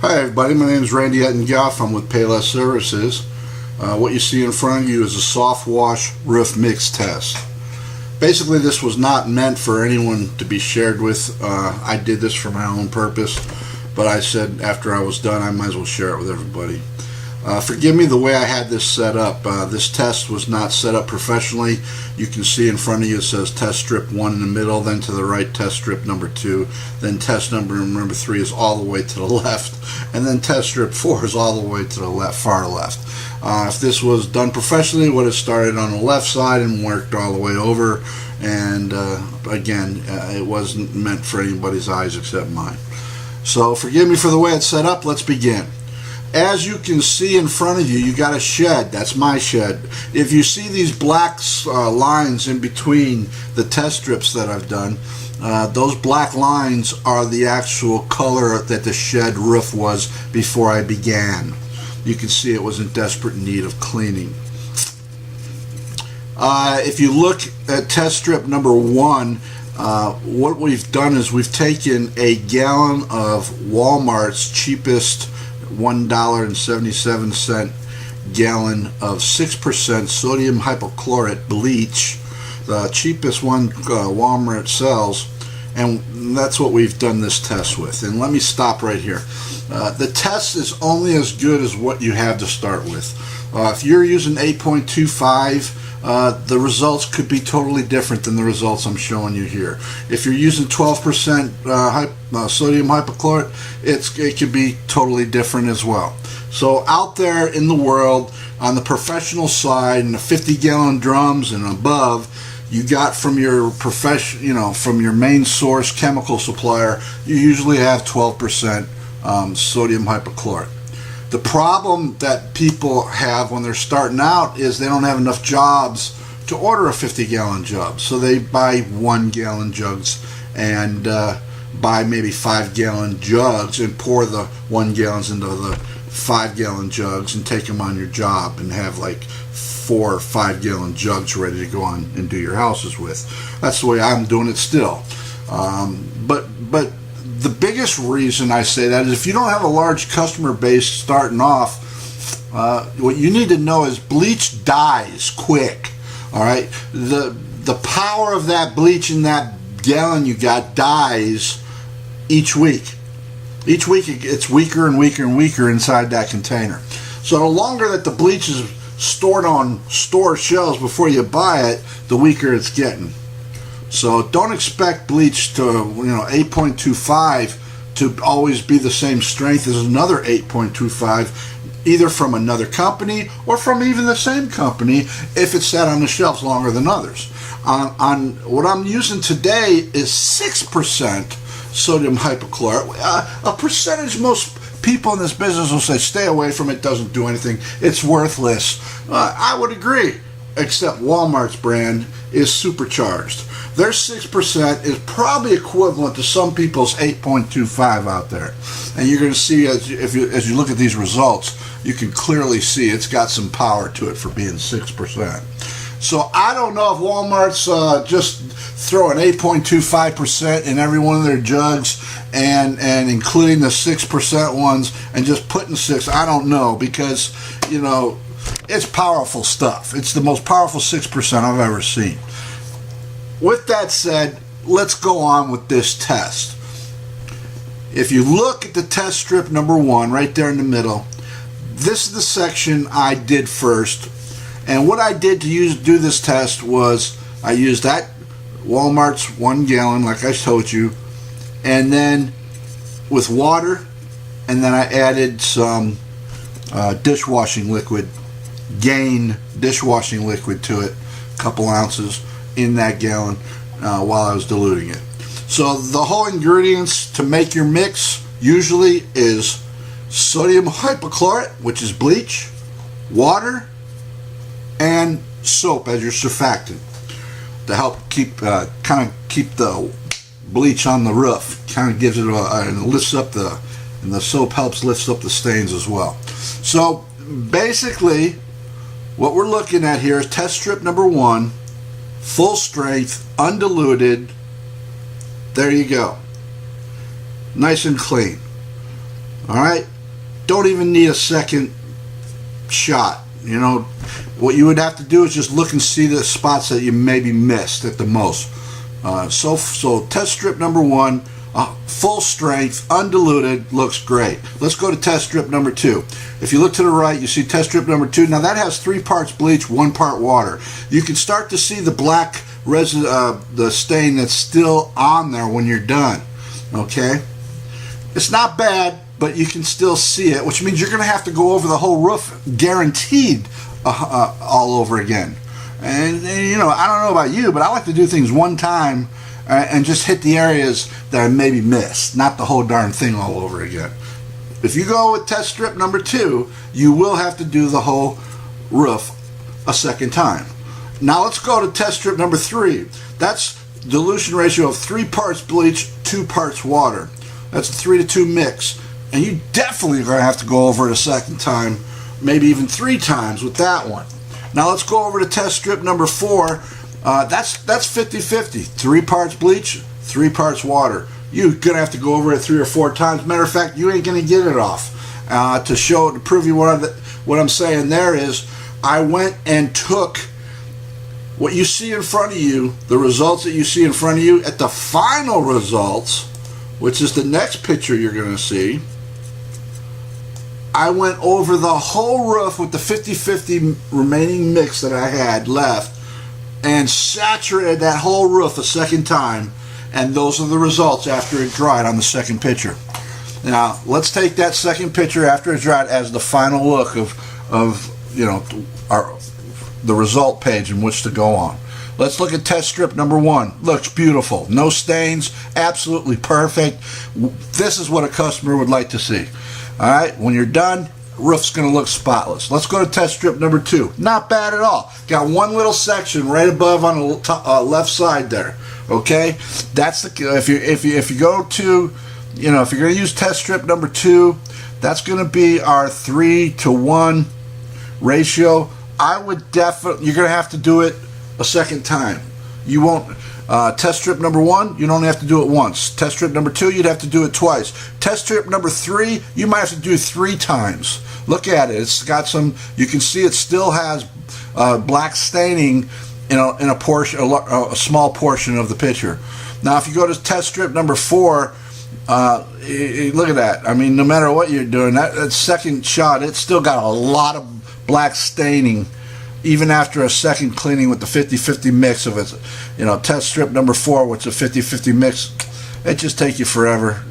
Hi everybody, my name is Randy Ettengoff. I'm with Payless Services. What you see in front of you is a Softwash roof mix test. Basically, this was not meant for anyone to be shared with. I did this for my own purpose, but I said after I was done I might as well share it with everybody. Forgive me the way I had this set up. This test was not set up professionally. You can see in front of you it says test strip 1 in the middle, then to the right test strip number 2, then test number 3 is all the way to the left, and then test strip 4 is all the way to the left, far left. If this was done professionally, it would have started on the left side and worked all the way over, and again, it wasn't meant for anybody's eyes except mine. So forgive me for the way it's set up. Let's begin. As you can see in front of you, you got a shed. That's my shed. If you see these black lines in between the test strips that I've done, those black lines are the actual color that the shed roof was before I began. You can see it was in desperate need of cleaning. If you look at test strip number 1, what we've done is we've taken a gallon of Walmart's cheapest $1.77 gallon of 6% sodium hypochlorite bleach, the cheapest one Walmart sells, and that's what we've done this test with. And let me stop right here. The test is only as good as what you have to start with. If you're using 8.25, the results could be totally different than the results I'm showing you here. If you're using 12% sodium hypochlorite, it could be totally different as well. So out there in the world, on the professional side, in the 50-gallon drums and above, you got from your from your main source chemical supplier, you usually have 12% sodium hypochlorite. The problem that people have when they're starting out is they don't have enough jobs to order a 50-gallon jug. So they buy 1-gallon jugs and buy maybe 5-gallon jugs and pour the 1 gallons into the 5-gallon jugs and take them on your job and have like 4 or 5-gallon jugs ready to go on and do your houses with. That's the way I'm doing it still. But the biggest reason I say that is if you don't have a large customer base starting off, what you need to know is bleach dies quick. All right, the power of that bleach in that gallon you got dies each week. Each week it gets weaker and weaker and weaker inside that container. So the longer that the bleach is stored on store shelves before you buy it, the weaker it's getting. So don't expect bleach to, 8.25 to always be the same strength as another 8.25, either from another company or from even the same company if it's sat on the shelves longer than others. On what I'm using today is 6% sodium hypochlorite, a percentage most people in this business will say stay away from it, doesn't do anything, it's worthless. I would agree, except Walmart's brand is supercharged. Their 6% is probably equivalent to some people's 8.25 out there. And you're going to see as you look at these results, you can clearly see it's got some power to it for being 6%. So I don't know if Walmart's just throwing 8.25% in every one of their jugs and including the 6% ones and just putting 6. I don't know, because, it's powerful stuff. It's the most powerful 6% I've ever seen. With that said, let's go on with this test. If you look at the test strip number 1 right there in the middle, this is the section I did first. And what I did to do this test was I used that Walmart's 1 gallon, like I told you, and then with water, and then I added some dishwashing liquid, Gain dishwashing liquid to it, a couple ounces in that gallon while I was diluting it. So the whole ingredients to make your mix usually is sodium hypochlorite, which is bleach, water, and soap as your surfactant to help keep keep the bleach on the roof. Kind of gives it and lifts up and the soap helps lift up the stains as well. So basically what we're looking at here is test strip number 1, full strength, undiluted. There you go. Nice and clean. All right, don't even need a second shot. You know, what you would have to do is just look and see the spots that you maybe missed at the most. So test strip number 1, full strength, undiluted, looks great. Let's go to test strip number 2. If you look to the right, you see test strip number 2. Now that has 3 parts bleach, 1 part water. You can start to see the black resin, the stain that's still on there when you're done. Okay, it's not bad, but you can still see it, which means you're going to have to go over the whole roof, guaranteed, all over again. And you know, I don't know about you, but I like to do things one time and just hit the areas that I maybe missed, not the whole darn thing all over again. If you go with test strip number 2, you will have to do the whole roof a second time. Now let's go to test strip number 3. That's dilution ratio of 3 parts bleach, 2 parts water. That's a 3-to-2 mix. And you definitely are going to have to go over it a second time, maybe even 3 times with that one. Now let's go over to test strip number 4. That's 50-50. 3 parts bleach, 3 parts water. You're going to have to go over it 3 or 4 times. Matter of fact, you ain't going to get it off. To prove you what I'm saying there is, I went and took what you see in front of you, the results that you see in front of you, at the final results, which is the next picture you're going to see. I went over the whole roof with the 50-50 remaining mix that I had left and saturated that whole roof a second time, and those are the results after it dried on the second picture. Now let's take that second picture after it dried as the final look of you know, the result page in which to go on. Let's look at test strip number 1. Looks beautiful. No stains. Absolutely perfect. This is what a customer would like to see. Alright, when you're done, roof's going to look spotless. Let's go to test strip number 2. Not bad at all. Got one little section right above on the left side there. Okay? That's the if you go to, you know, if you're going to use test strip number 2, that's going to be our 3-to-1 ratio. I would definitely, you're going to have to do it a second time. You won't, test strip number 1, you'd only have to do it once. Test strip number 2, you'd have to do it twice. Test strip number 3, you might have to do 3 times. Look at it. It's got some, you can see it still has black staining in a portion, a small portion of the picture. Now if you go to test strip number 4, look at that. I mean, no matter what you're doing, that second shot, it's still got a lot of black staining even after a second cleaning with the 50-50 mix of it. You know, test strip number 4, which is a 50-50 mix, it just take you forever.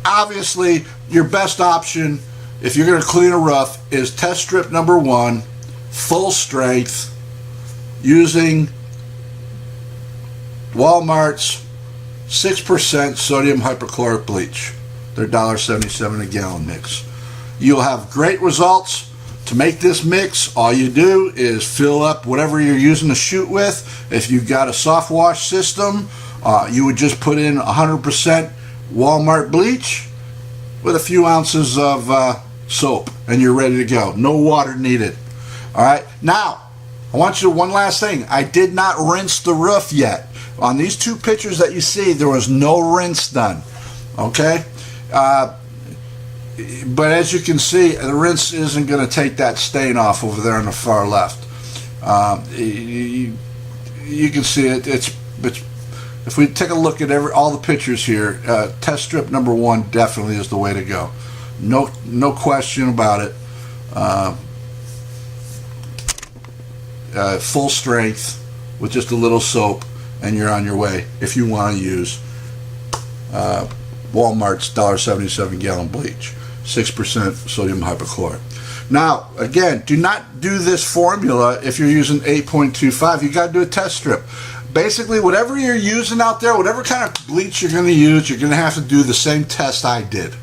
Obviously, your best option if you're going to clean a roof is test strip number 1, full strength, using Walmart's 6% sodium hypochlorite bleach, their $1.77 a gallon mix. You'll have great results. To make this mix, all you do is fill up whatever you're using to shoot with. If you've got a Softwash system, you would just put in 100% Walmart bleach with a few ounces of soap, and you're ready to go. No water needed. All right. Now, I want you to, one last thing. I did not rinse the roof yet. On these 2 pictures that you see, there was no rinse done. Okay. But as you can see, the rinse isn't going to take that stain off over there on the far left. You can see it. It's if we take a look at all the pictures here, test strip number 1 definitely is the way to go. No question about it. Full strength with just a little soap, and you're on your way. If you want to use Walmart's $1.77 gallon bleach, 6% sodium hypochlorite. Now, again, do not do this formula if you're using 8.25. You got to do a test strip. Basically, whatever you're using out there, whatever kind of bleach you're going to use, you're going to have to do the same test I did.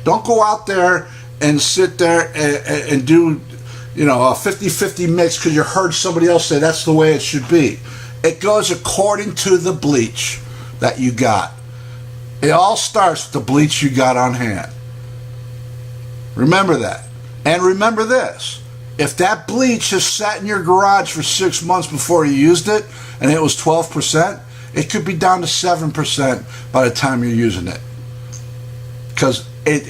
Don't go out there and sit there and do, you know, a 50-50 mix because you heard somebody else say that's the way it should be. It goes according to the bleach that you got. It all starts with the bleach you got on hand. Remember that. And remember this. If that bleach has sat in your garage for 6 months before you used it, and it was 12%, it could be down to 7% by the time you're using it. Because it